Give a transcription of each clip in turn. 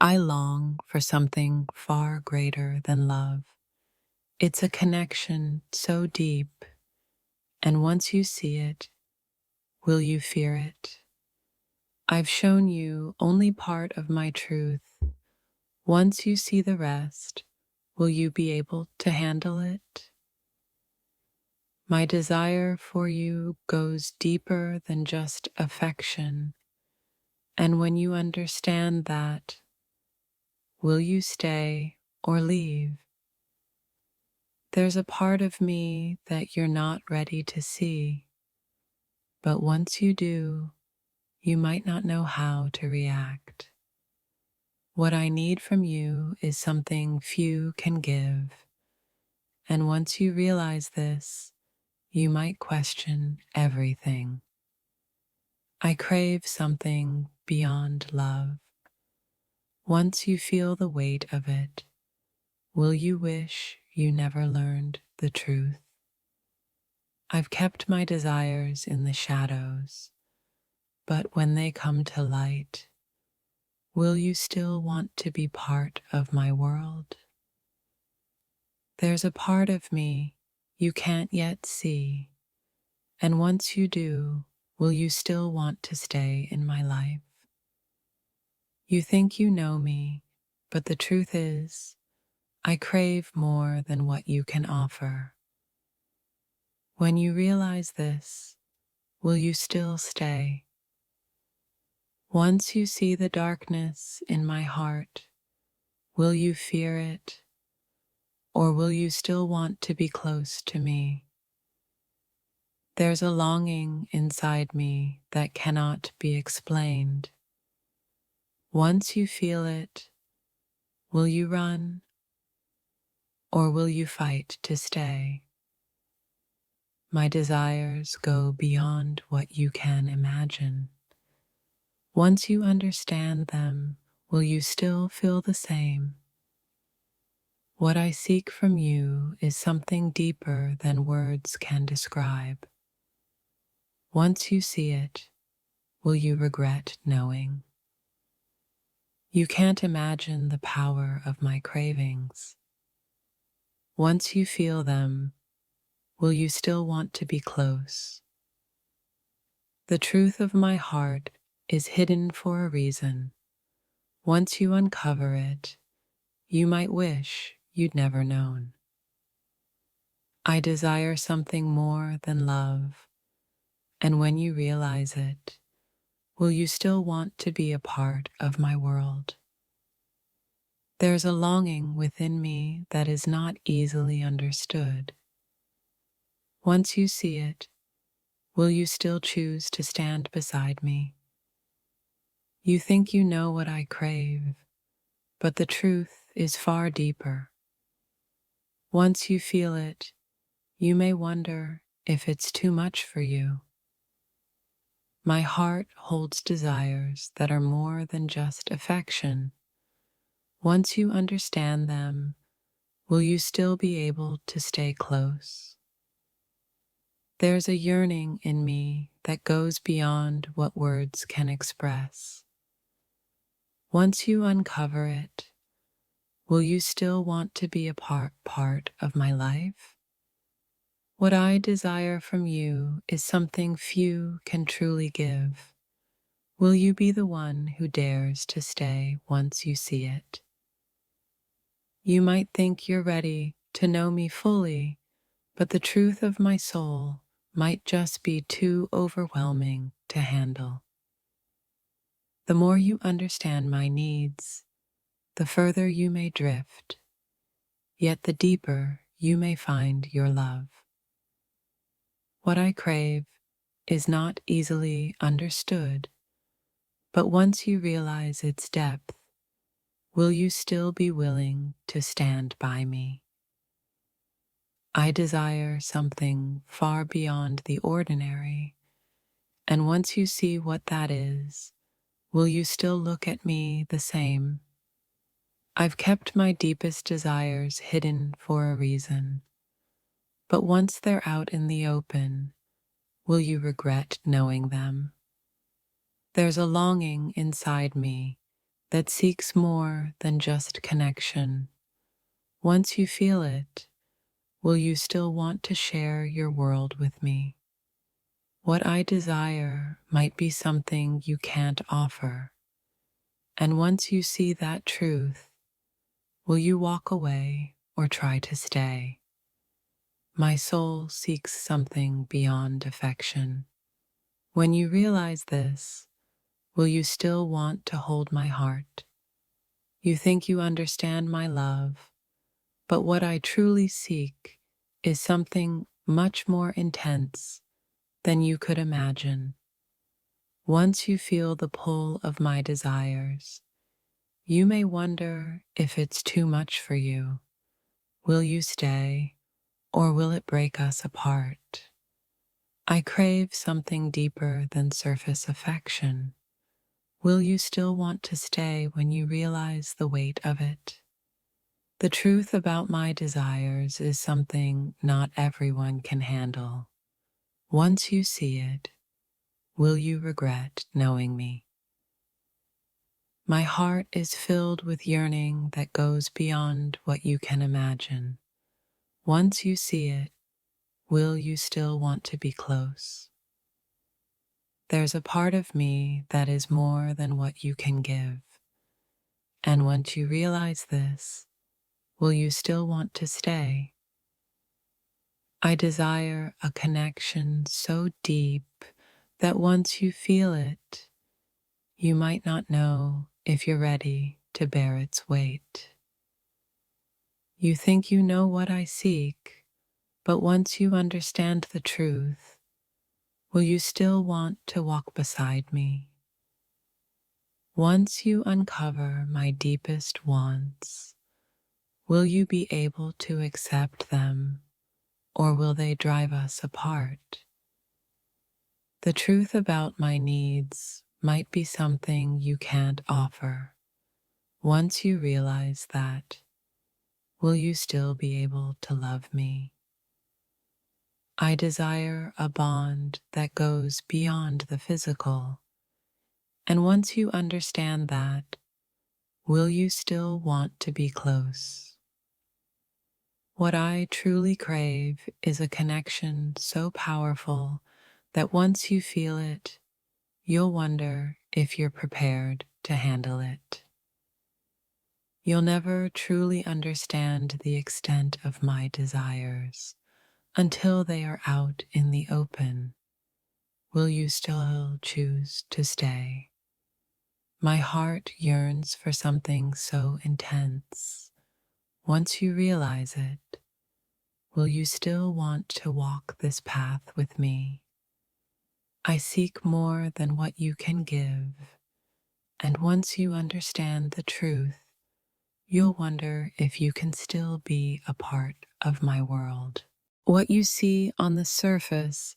I long for something far greater than love. It's a connection so deep, and once you see it, will you fear it? I've shown you only part of my truth. Once you see the rest, will you be able to handle it? My desire for you goes deeper than just affection, and when you understand that, will you stay or leave? There's a part of me that you're not ready to see, but once you do, you might not know how to react. What I need from you is something few can give, and once you realize this, you might question everything. I crave something beyond love. Once you feel the weight of it, will you wish you never learned the truth? I've kept my desires in the shadows, but when they come to light, will you still want to be part of my world? There's a part of me you can't yet see, and once you do, will you still want to stay in my life? You think you know me, but the truth is, I crave more than what you can offer. When you realize this, will you still stay? Once you see the darkness in my heart, will you fear it, or will you still want to be close to me? There's a longing inside me that cannot be explained. Once you feel it, will you run, or will you fight to stay? My desires go beyond what you can imagine. Once you understand them, will you still feel the same? What I seek from you is something deeper than words can describe. Once you see it, will you regret knowing? You can't imagine the power of my cravings. Once you feel them, will you still want to be close? The truth of my heart is hidden for a reason. Once you uncover it, you might wish you'd never known. I desire something more than love, and when you realize it, will you still want to be a part of my world? There's a longing within me that is not easily understood. Once you see it, will you still choose to stand beside me? You think you know what I crave, but the truth is far deeper. Once you feel it, you may wonder if it's too much for you. My heart holds desires that are more than just affection. Once you understand them, will you still be able to stay close? There's a yearning in me that goes beyond what words can express. Once you uncover it, will you still want to be a part of my life? What I desire from you is something few can truly give. Will you be the one who dares to stay once you see it? You might think you're ready to know me fully, but the truth of my soul might just be too overwhelming to handle. The more you understand my needs, the further you may drift, yet the deeper you may find your love. What I crave is not easily understood, but once you realize its depth, will you still be willing to stand by me? I desire something far beyond the ordinary, and once you see what that is, will you still look at me the same? I've kept my deepest desires hidden for a reason, but once they're out in the open, will you regret knowing them? There's a longing inside me that seeks more than just connection. Once you feel it, will you still want to share your world with me? What I desire might be something you can't offer. And once you see that truth, will you walk away or try to stay? My soul seeks something beyond affection. When you realize this, will you still want to hold my heart? You think you understand my love, but what I truly seek is something much more intense than you could imagine. Once you feel the pull of my desires, you may wonder if it's too much for you. Will you stay, or will it break us apart? I crave something deeper than surface affection. Will you still want to stay when you realize the weight of it? The truth about my desires is something not everyone can handle. Once you see it, will you regret knowing me? My heart is filled with yearning that goes beyond what you can imagine. Once you see it, will you still want to be close? There's a part of me that is more than what you can give. And once you realize this, will you still want to stay? I desire a connection so deep that once you feel it, you might not know if you're ready to bear its weight. You think you know what I seek, but once you understand the truth, will you still want to walk beside me? Once you uncover my deepest wants, will you be able to accept them, or will they drive us apart? The truth about my needs might be something you can't offer. Once you realize that, will you still be able to love me? I desire a bond that goes beyond the physical. And once you understand that, will you still want to be close? What I truly crave is a connection so powerful that once you feel it, you'll wonder if you're prepared to handle it. You'll never truly understand the extent of my desires until they are out in the open. Will you still choose to stay? My heart yearns for something so intense. Once you realize it, will you still want to walk this path with me? I seek more than what you can give, and once you understand the truth, you'll wonder if you can still be a part of my world. What you see on the surface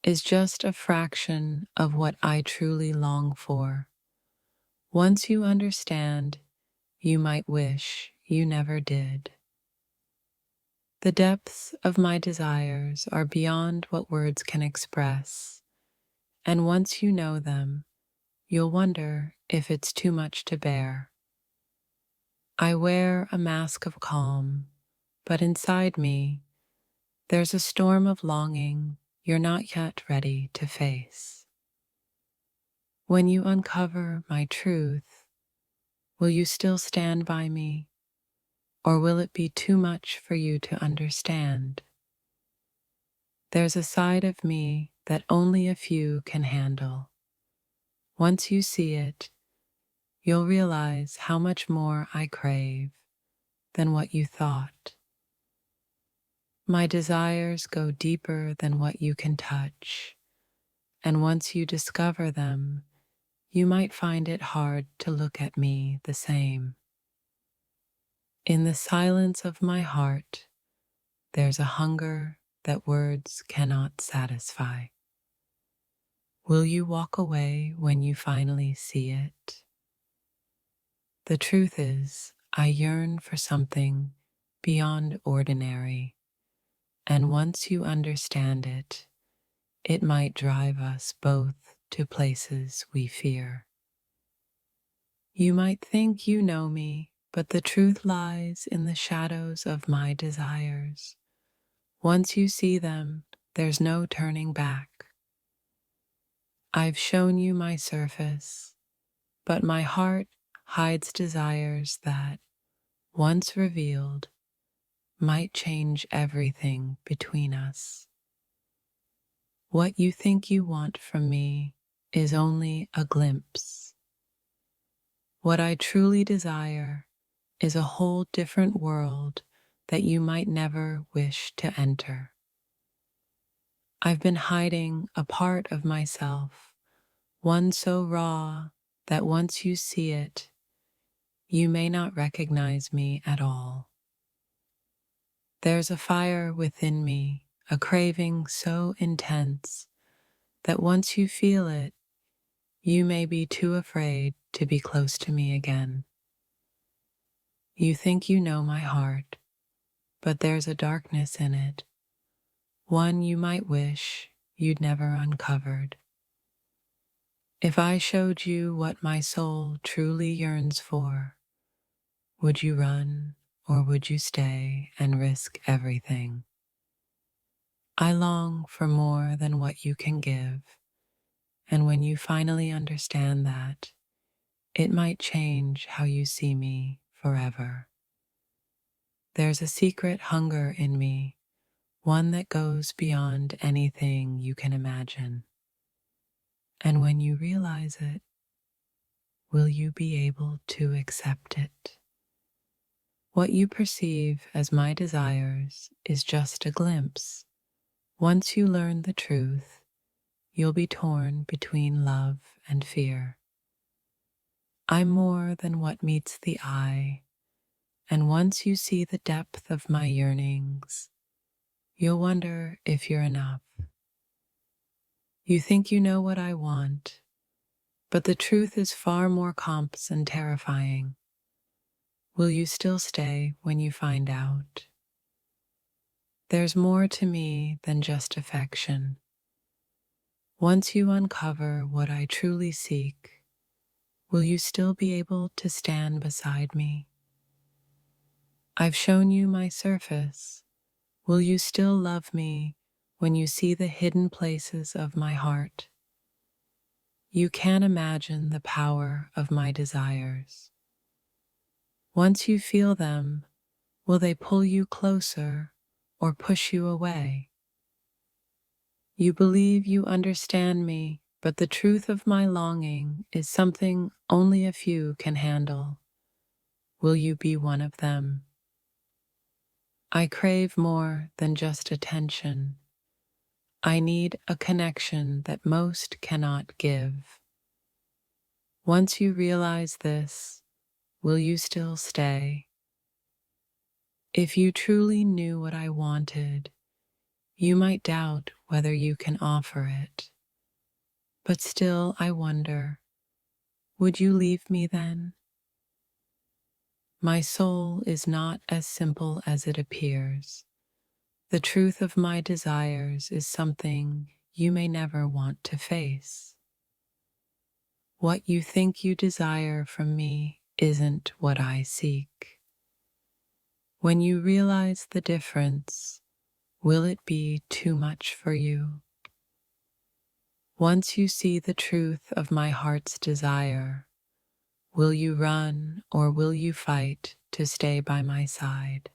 is just a fraction of what I truly long for. Once you understand, you might wish you never did. The depths of my desires are beyond what words can express, and once you know them, you'll wonder if it's too much to bear. I wear a mask of calm, but inside me, there's a storm of longing you're not yet ready to face. When you uncover my truth, will you still stand by me, or will it be too much for you to understand? There's a side of me that only a few can handle. Once you see it, you'll realize how much more I crave than what you thought. My desires go deeper than what you can touch, and once you discover them, you might find it hard to look at me the same. In the silence of my heart, there's a hunger that words cannot satisfy. Will you walk away when you finally see it? The truth is, I yearn for something beyond ordinary, and once you understand it, it might drive us both to places we fear. You might think you know me, but the truth lies in the shadows of my desires. Once you see them, there's no turning back. I've shown you my surface, but my heart hides desires that, once revealed, might change everything between us. What you think you want from me is only a glimpse. What I truly desire is a whole different world that you might never wish to enter. I've been hiding a part of myself, one so raw that once you see it, you may not recognize me at all. There's a fire within me, a craving so intense that once you feel it, you may be too afraid to be close to me again. You think you know my heart, but there's a darkness in it, one you might wish you'd never uncovered. If I showed you what my soul truly yearns for, would you run or would you stay and risk everything? I long for more than what you can give, and when you finally understand that, it might change how you see me forever. There's a secret hunger in me, one that goes beyond anything you can imagine. And when you realize it, will you be able to accept it? What you perceive as my desires is just a glimpse. Once you learn the truth, you'll be torn between love and fear. I'm more than what meets the eye, and once you see the depth of my yearnings, you'll wonder if you're enough. You think you know what I want, but the truth is far more complex and terrifying. Will you still stay when you find out? There's more to me than just affection. Once you uncover what I truly seek, will you still be able to stand beside me? I've shown you my surface. Will you still love me when you see the hidden places of my heart? You can't imagine the power of my desires. Once you feel them, will they pull you closer or push you away? You believe you understand me, but the truth of my longing is something only a few can handle. Will you be one of them? I crave more than just attention. I need a connection that most cannot give. Once you realize this, will you still stay? If you truly knew what I wanted, you might doubt whether you can offer it. But still, I wonder, would you leave me then? My soul is not as simple as it appears. The truth of my desires is something you may never want to face. What you think you desire from me isn't what I seek. When you realize the difference, will it be too much for you? Once you see the truth of my heart's desire, will you run or will you fight to stay by my side?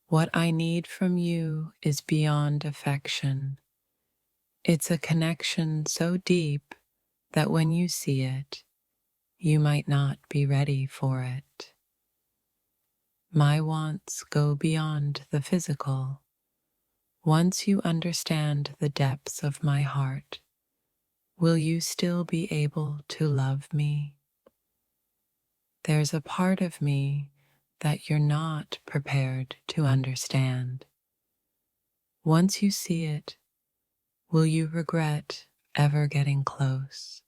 What I need from you is beyond affection. It's a connection so deep that when you see it, you might not be ready for it. My wants go beyond the physical. Once you understand the depths of my heart, will you still be able to love me? There's a part of me that you're not prepared to understand. Once you see it, will you regret ever getting close?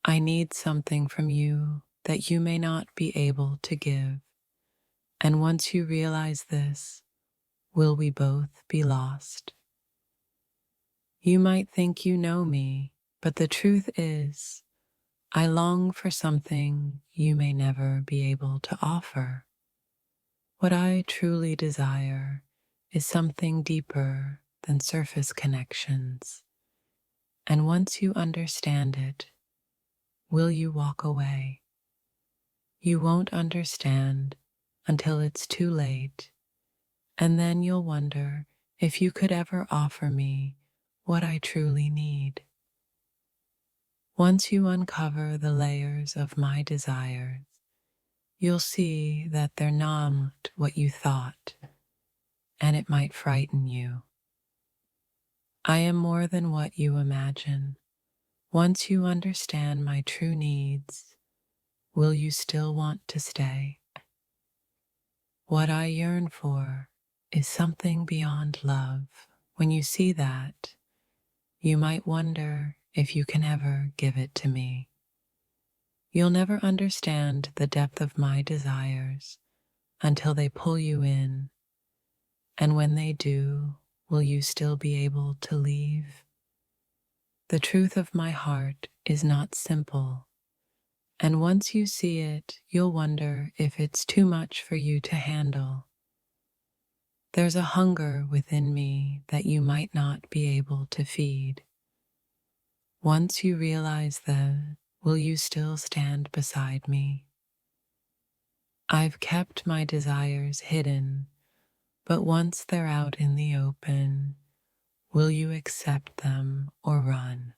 I need something from you that you may not be able to give, and once you realize this, will we both be lost? You might think you know me, but the truth is, I long for something you may never be able to offer. What I truly desire is something deeper than surface connections. And once you understand it, will you walk away? You won't understand until it's too late, and then you'll wonder if you could ever offer me what I truly need. Once you uncover the layers of my desires, you'll see that they're not what you thought, and it might frighten you. I am more than what you imagine. Once you understand my true needs, will you still want to stay? What I yearn for is something beyond love. When you see that, you might wonder if you can ever give it to me. You'll never understand the depth of my desires until they pull you in, and when they do, will you still be able to leave? The truth of my heart is not simple, and once you see it, you'll wonder if it's too much for you to handle. There's a hunger within me that you might not be able to feed. Once you realize that, will you still stand beside me? I've kept my desires hidden, but once they're out in the open, will you accept them or run?